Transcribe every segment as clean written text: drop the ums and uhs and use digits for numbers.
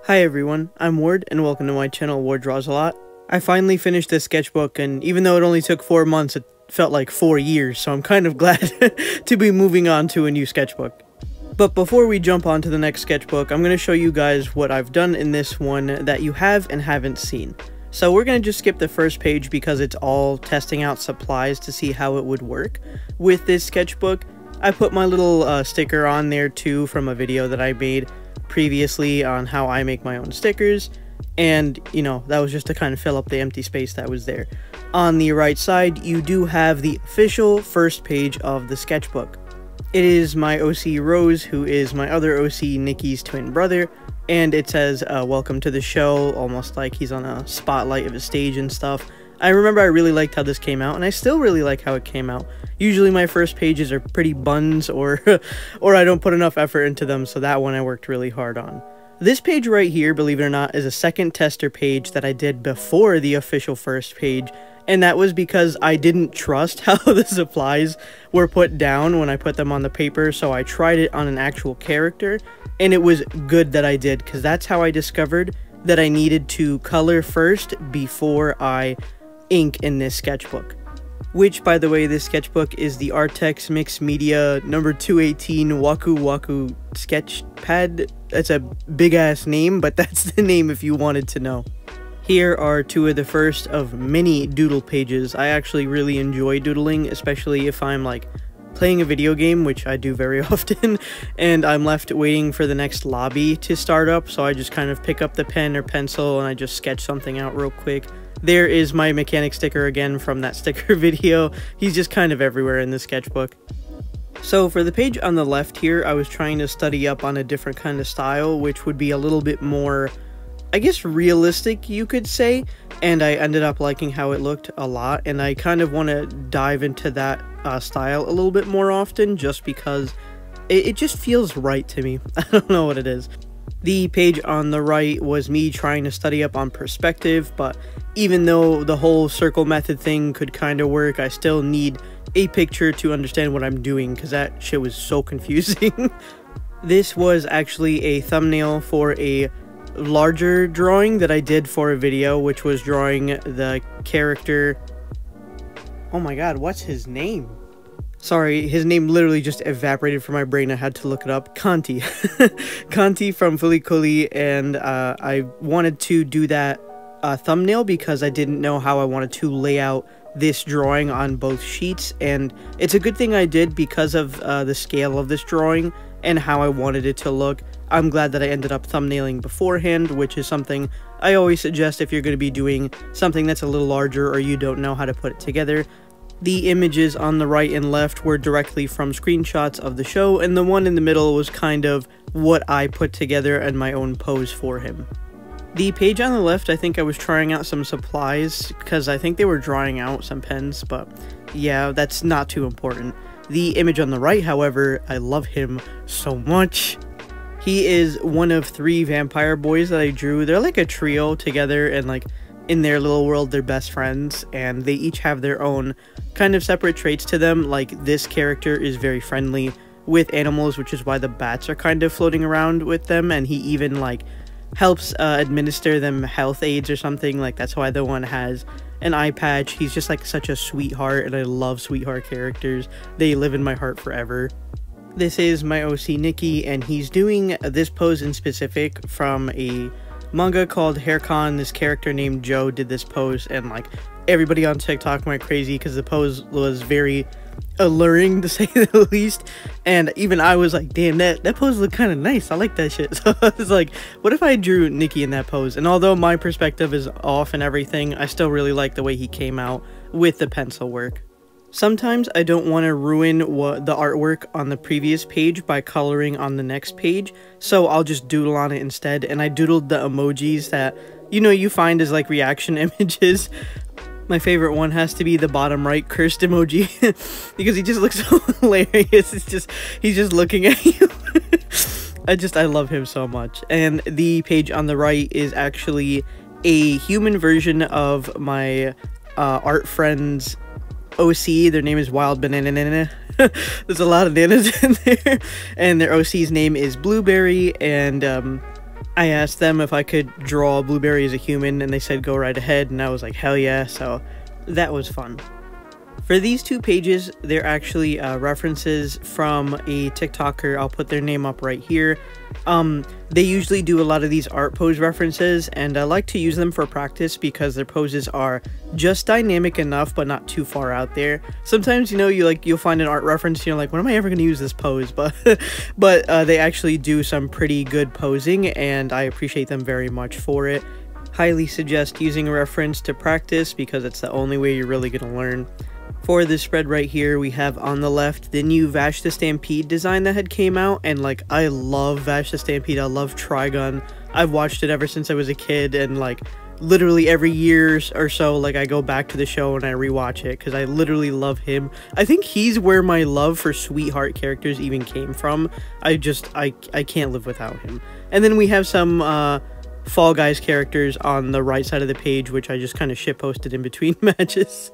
Hi everyone, I'm Ward, and welcome to my channel, Ward Draws a Lot. I finally finished this sketchbook, and even though it only took 4 months, it felt like 4 years, so I'm kind of glad to be moving on to a new sketchbook. But before we jump on to the next sketchbook, I'm going to show you guys what I've done in this one that you have and haven't seen. So we're going to just skip the first page because it's all testing out supplies to see how it would work. With this sketchbook, I put my little sticker on there too from a video that I made previously on how I make my own stickers, and you know, that was just to kind of fill up the empty space that was there. On the right side, you do have the official first page of the sketchbook. It is my OC Rose, who is my other OC Nikki's twin brother, and it says welcome to the show, almost like he's on a spotlight of a stage and stuff. I remember I really liked how this came out, and I still really like how it came out. Usually my first pages are pretty buns, or I don't put enough effort into them, so that one I worked really hard on. This page right here, believe it or not, is a second tester page that I did before the official first page, and that was because I didn't trust how the supplies were put down when I put them on the paper, so I tried it on an actual character, and it was good that I did, because that's how I discovered that I needed to color first before I ink in this sketchbook. Which, by the way, this sketchbook is the Arrtx Mixed Media number 218 Waku Waku Sketchpad. That's a big ass name, but that's the name if you wanted to know. Here are two of the first of many doodle pages. I actually really enjoy doodling, especially if I'm like playing a video game, which I do very often, and I'm left waiting for the next lobby to start up, so I just kind of pick up the pen or pencil and I just sketch something out real quick. There is my mechanic sticker again from that sticker video. He's just kind of everywhere in the sketchbook. So for the page on the left here, I was trying to study up on a different kind of style, which would be a little bit more, I guess, realistic, you could say, and I ended up liking how it looked a lot, and I kind of want to dive into that style a little bit more often, just because it just feels right to me. I don't know what it is. The page on the right was me trying to study up on perspective, but even though the whole circle method thing could kind of work, I still need a picture to understand what I'm doing, because that shit was so confusing. This was actually a thumbnail for a larger drawing that I did for a video, which was drawing the character. Oh my god, what's his name? Sorry, his name literally just evaporated from my brain. I had to look it up. Kanti. Kanti from Fooly Cooly, and I wanted to do that thumbnail because I didn't know how I wanted to lay out this drawing on both sheets, and it's a good thing I did because of the scale of this drawing and how I wanted it to look. I'm glad that I ended up thumbnailing beforehand, which is something I always suggest if you're going to be doing something that's a little larger or you don't know how to put it together. The images on the right and left were directly from screenshots of the show, and the one in the middle was kind of what I put together and my own pose for him. The page on the left, I think I was trying out some supplies, because I think they were drawing out some pens, but yeah, that's not too important. The image on the right, however, I love him so much. He is one of 3 vampire boys that I drew. They're like a trio together, and like in their little world they're best friends, and they each have their own kind of separate traits to them. Like this character is very friendly with animals, which is why the bats are kind of floating around with them, and he even like helps administer them health aids or something. Like that's why the one has an eye patch. He's just like such a sweetheart, and I love sweetheart characters. They live in my heart forever. This is my OC Nikki, and he's doing this pose in specific from a manga called Haircon. This character named Joe did this pose, and like everybody on TikTok went crazy because the pose was very alluring, to say the least, and even I was like, damn, that pose looked kind of nice. I like that shit. So I was like, what if I drew Nikki in that pose? And although my perspective is off and everything, I still really like the way he came out with the pencil work. Sometimes I don't want to ruin the artwork on the previous page by coloring on the next page, so I'll just doodle on it instead, and I doodled the emojis that, you know, you find as like reaction images. My favorite one has to be the bottom right cursed emoji, because he just looks so hilarious. He's just looking at you. I love him so much. And the page on the right is actually a human version of my art friend's OC. Their name is Wild Banana Nana. There's a lot of nanas in there, and their OC's name is Blueberry, and I asked them if I could draw Blueberry as a human, and they said go right ahead, and I was like, hell yeah, so that was fun. For these 2 pages, they're actually references from a TikToker. I'll put their name up right here. They usually do a lot of these art pose references, and I like to use them for practice because their poses are just dynamic enough but not too far out there. Sometimes, you know, you'll find an art reference and you're like, when am I ever going to use this pose? But they actually do some pretty good posing, and I appreciate them very much for it. Highly suggest using a reference to practice because it's the only way you're really going to learn. For this spread right here, we have on the left the new Vash the Stampede design that had came out, and like, I love Vash the Stampede. I love Trigun. I've watched it ever since I was a kid, and like literally every year or so, like, I go back to the show and I rewatch it because I literally love him. I think he's where my love for sweetheart characters even came from. I can't live without him. And then we have some Fall Guys characters on the right side of the page, which I just kind of shitposted in between matches.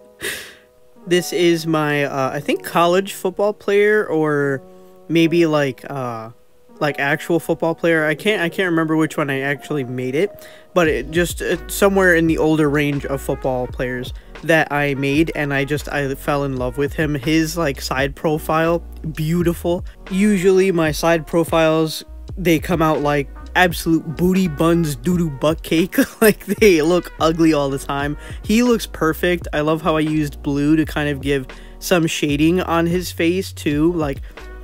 This is my, I think, college football player, or maybe like actual football player. I can't remember which one I actually made it, but it's somewhere in the older range of football players that I made, and I fell in love with him. His like side profile, beautiful. Usually my side profiles, they come out like absolute booty buns doo-doo butt cake. Like, they look ugly all the time. He looks perfect. I love how I used blue to kind of give some shading on his face too. Like,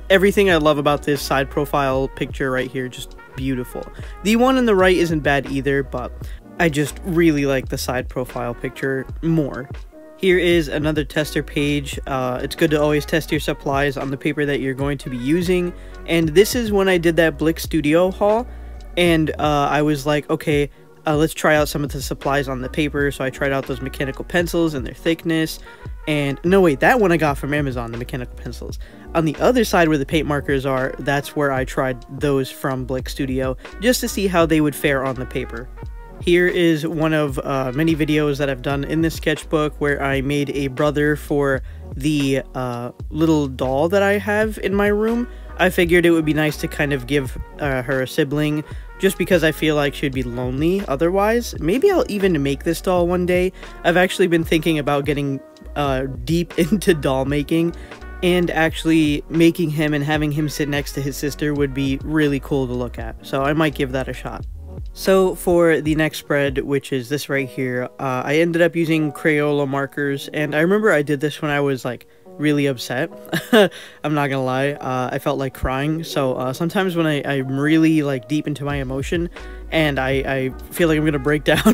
everything I love about this side profile picture right here, just beautiful. The one on the right isn't bad either, but I just really like the side profile picture more. Here is another tester page. It's good to always test your supplies on the paper that you're going to be using, and this is when I did that Blick Studio haul. And I was like, okay, let's try out some of the supplies on the paper. So I tried out those mechanical pencils and their thickness. And no, wait, that one I got from Amazon, the mechanical pencils. On the other side where the paint markers are, that's where I tried those from Blick Studio, just to see how they would fare on the paper. Here is one of many videos that I've done in this sketchbook where I made a brother for the little doll that I have in my room. I figured it would be nice to kind of give her a sibling, just because I feel like she'd be lonely otherwise. Maybe I'll even make this doll one day. I've actually been thinking about getting deep into doll making, and actually making him and having him sit next to his sister would be really cool to look at. So I might give that a shot. So for the next spread, which is this right here, I ended up using Crayola markers, and I remember I did this when I was like really upset. I'm not gonna lie, I felt like crying. So sometimes when I'm really like deep into my emotion and I feel like I'm gonna break down,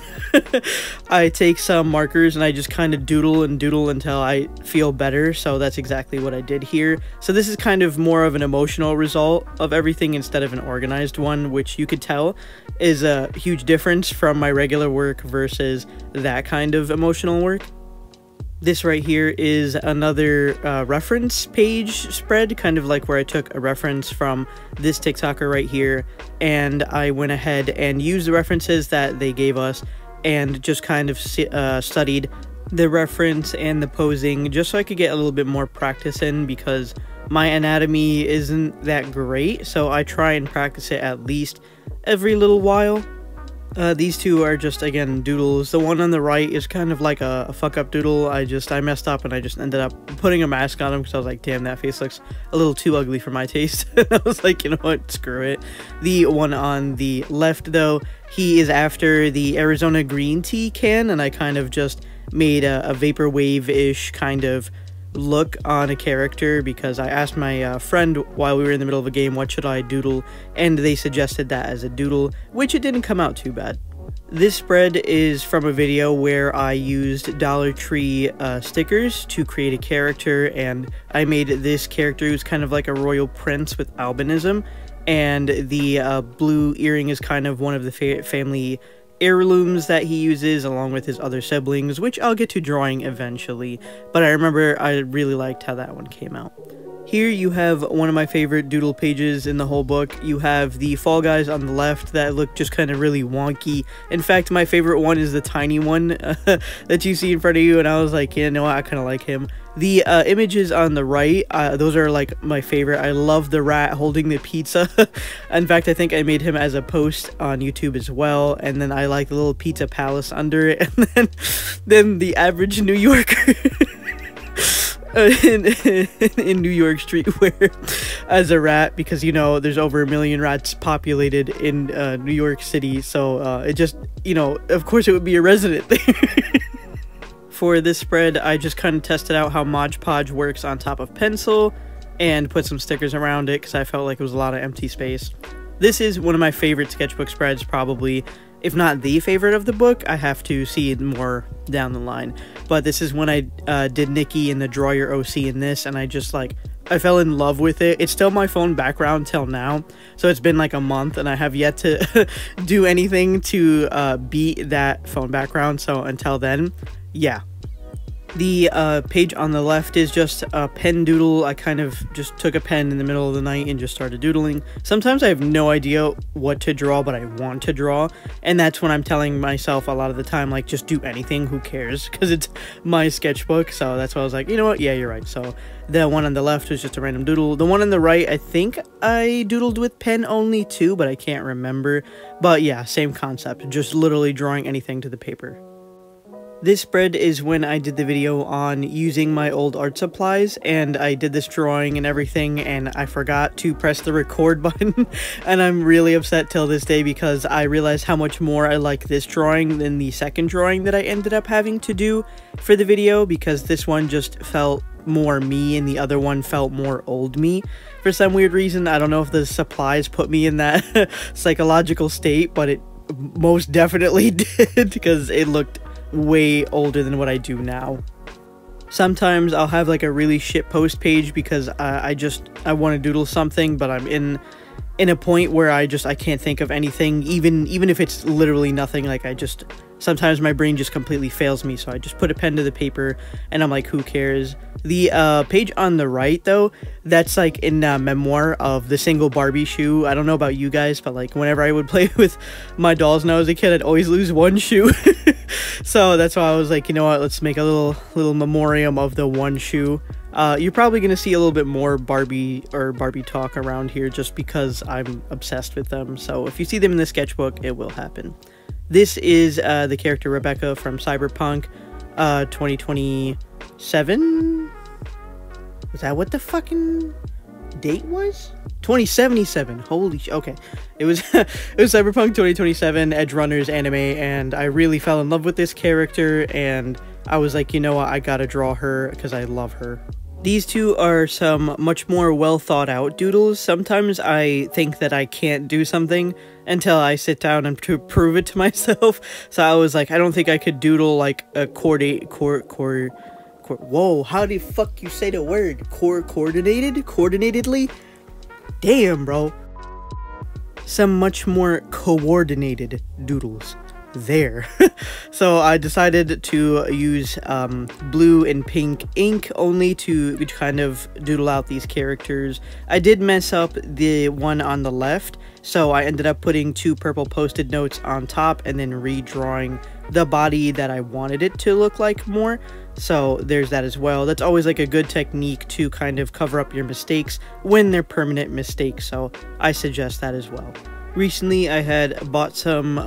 I take some markers and I just kind of doodle and doodle until I feel better. So that's exactly what I did here. So this is kind of more of an emotional result of everything instead of an organized one, which you could tell is a huge difference from my regular work versus that kind of emotional work. This right here is another reference page spread, kind of like where I took a reference from this TikToker right here, and I went ahead and used the references that they gave us and just kind of studied the reference and the posing just so I could get a little bit more practice in, because my anatomy isn't that great, so I try and practice it at least every little while. These two are just, again, doodles. The one on the right is kind of like a fuck-up doodle. I messed up and I just ended up putting a mask on him because I was like, damn, that face looks a little too ugly for my taste. I was like, you know what, screw it. The one on the left, though, he is after the Arizona green tea can, and I kind of just made a vaporwave-ish kind of look on a character because I asked my friend while we were in the middle of a game, what should I doodle, and they suggested that as a doodle, which it didn't come out too bad. This spread is from a video where I used Dollar Tree stickers to create a character, and I made this character who's kind of like a royal prince with albinism, and the blue earring is kind of one of the family heirlooms that he uses along with his other siblings, which I'll get to drawing eventually, but I remember I really liked how that one came out. Here you have one of my favorite doodle pages in the whole book. You have the Fall Guys on the left that look just kind of really wonky. In fact, my favorite one is the tiny one that you see in front of you, and I was like, yeah, no, I kind of like him. The images on the right, those are like my favorite. I love the rat holding the pizza. In fact, I think I made him as a post on YouTube as well. And then I like the little pizza palace under it. And then the average New Yorker in New York streetwear as a rat, because, you know, there's over 1 million rats populated in New York City. So it just, you know, of course it would be a resident there. For this spread, I just kind of tested out how Mod Podge works on top of pencil and put some stickers around it because I felt like it was a lot of empty space. This is one of my favorite sketchbook spreads, probably, if not the favorite of the book. I have to see it more down the line. But this is when I did Nikki in the Draw Your OC in this, and I just like, I fell in love with it. It's still my phone background till now, so it's been like a month and I have yet to do anything to beat that phone background, so until then, yeah. The page on the left is just a pen doodle. I kind of just took a pen in the middle of the night and just started doodling. Sometimes I have no idea what to draw, but I want to draw, and that's when I'm telling myself a lot of the time, like, just do anything, who cares, because it's my sketchbook. So that's why I was like, you know what, yeah, you're right. So the one on the left was just a random doodle. The one on the right, I think I doodled with pen only too, but I can't remember. But yeah, same concept, just literally drawing anything to the paper. This spread is when I did the video on using my old art supplies, and I did this drawing and everything, and I forgot to press the record button, and I'm really upset till this day because I realized how much more I like this drawing than the second drawing that I ended up having to do for the video, because this one just felt more me and the other one felt more old me for some weird reason. I don't know if the supplies put me in that psychological state, but it most definitely did, because it looked way older than what I do now. Sometimes I'll have like a really shit post page because I want to doodle something, but I'm in a point where I can't think of anything, even if it's literally nothing. Like, sometimes my brain just completely fails me, so I just put a pen to the paper and I'm like, who cares? The page on the right, though, that's like in memoir of the single Barbie shoe. I don't know about you guys, but like whenever I would play with my dolls when I was a kid, I'd always lose one shoe. So that's why I was like, you know what, let's make a little memoriam of the one shoe. You're probably going to see a little bit more Barbie talk around here just because I'm obsessed with them. So if you see them in the sketchbook, it will happen. This is the character Rebecca from Cyberpunk 2027? Was that what the fucking date was? 2077. Holy sh... Okay. It was Cyberpunk 2027 Edge Runners anime, and I really fell in love with this character, and I was like, you know what, I gotta draw her because I love her. These two are some much more well thought out doodles. Sometimes I think that I can't do something until I sit down and to prove it to myself. So I was like, I don't think I could doodle like a whoa, how the fuck you say the word? Coordinatedly? Damn, bro. Some much more coordinated doodles there. So I decided to use blue and pink ink only to kind of doodle out these characters. I did mess up the one on the left, so I ended up putting 2 purple post-it notes on top and then redrawing the body that I wanted it to look like more. So there's that as well. That's always like a good technique to kind of cover up your mistakes when they're permanent mistakes, so I suggest that as well. Recently I had bought some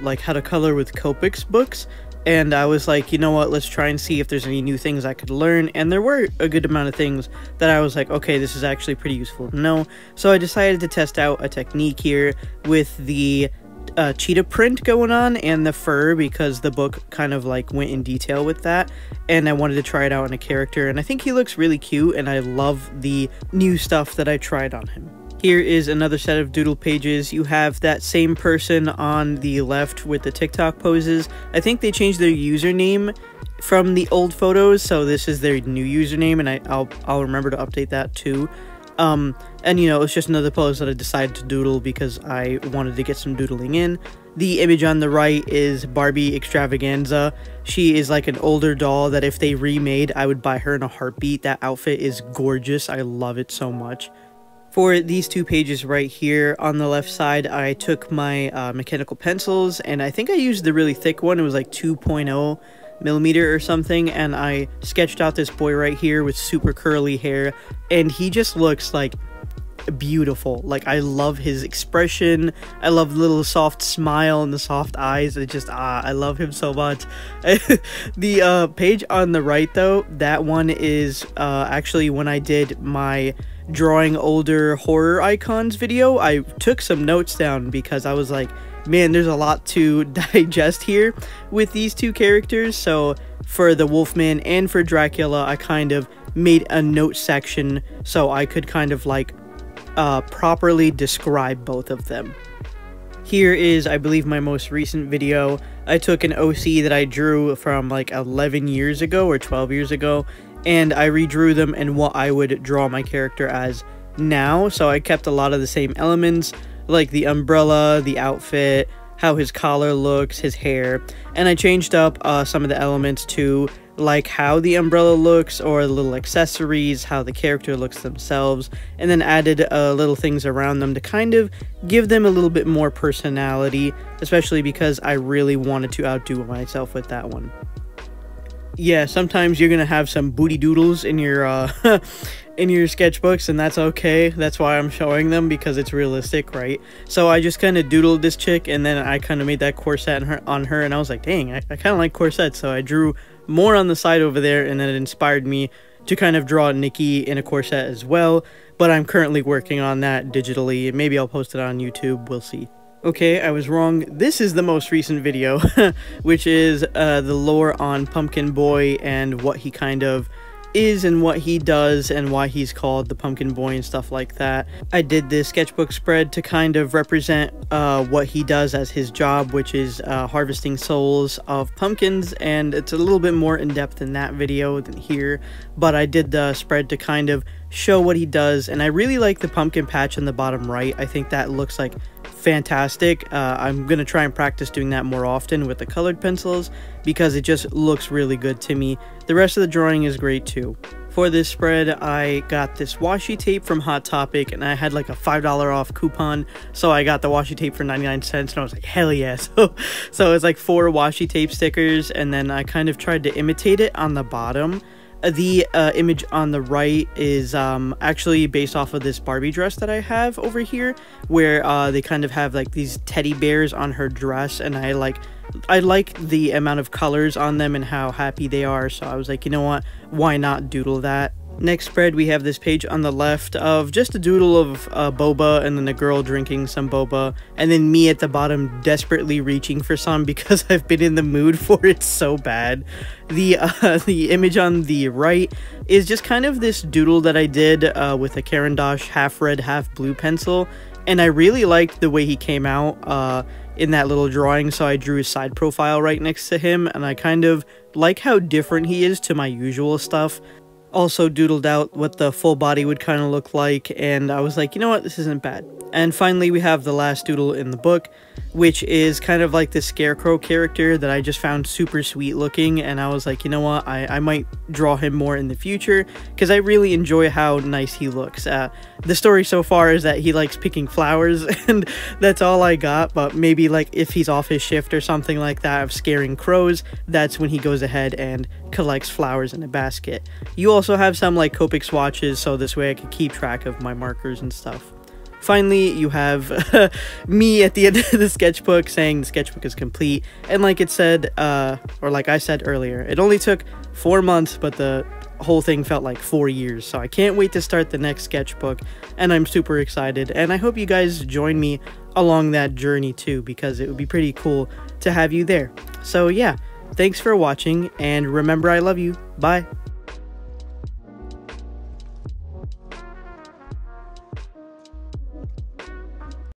like how to color with Copics books, and I was like, you know what, let's try and see if there's any new things I could learn, and there were a good amount of things that I was like, okay, this is actually pretty useful to know. So I decided to test out a technique here with the cheetah print going on and the fur, because the book kind of like went in detail with that, and I wanted to try it out on a character, and I think he looks really cute, and I love the new stuff that I tried on him. Here is another set of doodle pages. You have that same person on the left with the TikTok poses. I think they changed their username from the old photos, so this is their new username, and I'll remember to update that too. And you know, it's just another pose that I decided to doodle because I wanted to get some doodling in. The image on the right is Barbie Extravaganza. She is like an older doll that if they remade, I would buy her in a heartbeat. That outfit is gorgeous. I love it so much. For these two pages right here on the left side, I took my mechanical pencils, and I think I used the really thick one. It was like 2.0 millimeter or something, and I sketched out this boy right here with super curly hair, and he just looks like beautiful. Like, I love his expression. I love the little soft smile and the soft eyes. It just I love him so much. The page on the right though, that one is actually when I did my drawing older horror icons video. I took some notes down because I was like, man, there's a lot to digest here with these two characters. So for the Wolfman and for Dracula, I kind of made a note section so I could kind of like properly describe both of them. Here is, I believe, my most recent video. I took an OC that I drew from like 11 years ago or 12 years ago, and I redrew them and what I would draw my character as now. So I kept a lot of the same elements, like the umbrella, the outfit, how his collar looks, his hair, and I changed up some of the elements to like how the umbrella looks, or the little accessories, how the character looks themselves, and then added little things around them to kind of give them a little bit more personality, especially because I really wanted to outdo myself with that one. Yeah, sometimes you're gonna have some booty doodles in your in your sketchbooks, and that's okay. That's why I'm showing them, because it's realistic, right? So I just kind of doodled this chick, and then I kind of made that corset on her, and I was like, dang, I kind of like corsets, so I drew more on the side over there, and then it inspired me to kind of draw Nikki in a corset as well. But I'm currently working on that digitally. Maybe I'll post it on YouTube, we'll see. Okay, I was wrong. This is the most recent video, which is the lore on Pumpkin Boy and what he kind of is and what he does and why he's called the Pumpkin Boy and stuff like that. I did this sketchbook spread to kind of represent what he does as his job, which is harvesting souls of pumpkins, and it's a little bit more in-depth in that video than here, but I did the spread to kind of show what he does, and I really like the pumpkin patch on the bottom right. I think that looks like fantastic. I'm gonna try and practice doing that more often with the colored pencils because it just looks really good to me. The rest of the drawing is great too. For this spread, I got this washi tape from Hot Topic, and I had like a $5 off coupon, so I got the washi tape for 99 cents, and I was like, hell yeah. So it's like 4 washi tape stickers, and then I kind of tried to imitate it on the bottom. The image on the right is actually based off of this Barbie dress that I have over here, where they kind of have like these teddy bears on her dress, and I like the amount of colors on them and how happy they are, so I was like, you know what, why not doodle that? Next spread, we have this page on the left of just a doodle of boba, and then a girl drinking some boba, and then me at the bottom desperately reaching for some because I've been in the mood for it so bad. The image on the right is just kind of this doodle that I did with a Caran d'Ache half red, half blue pencil, and I really liked the way he came out in that little drawing, so I drew his side profile right next to him, and I kind of like how different he is to my usual stuff. Also doodled out what the full body would kind of look like, and I was like, you know what, this isn't bad. And finally, we have the last doodle in the book, which is kind of like this scarecrow character that I just found super sweet looking, and I was like, you know what, I might draw him more in the future, because I really enjoy how nice he looks. The story so far is that he likes picking flowers, and that's all I got, but maybe like if he's off his shift or something like that of scaring crows, that's when he goes ahead and collects flowers in a basket. You also have some like Copic swatches, so this way I can keep track of my markers and stuff. Finally, you have me at the end of the sketchbook saying the sketchbook is complete, and like it said, or like I said earlier, it only took 4 months, but the whole thing felt like 4 years, so I can't wait to start the next sketchbook, and I'm super excited, and I hope you guys join me along that journey too, because it would be pretty cool to have you there. So yeah, thanks for watching, and remember, I love you. Bye.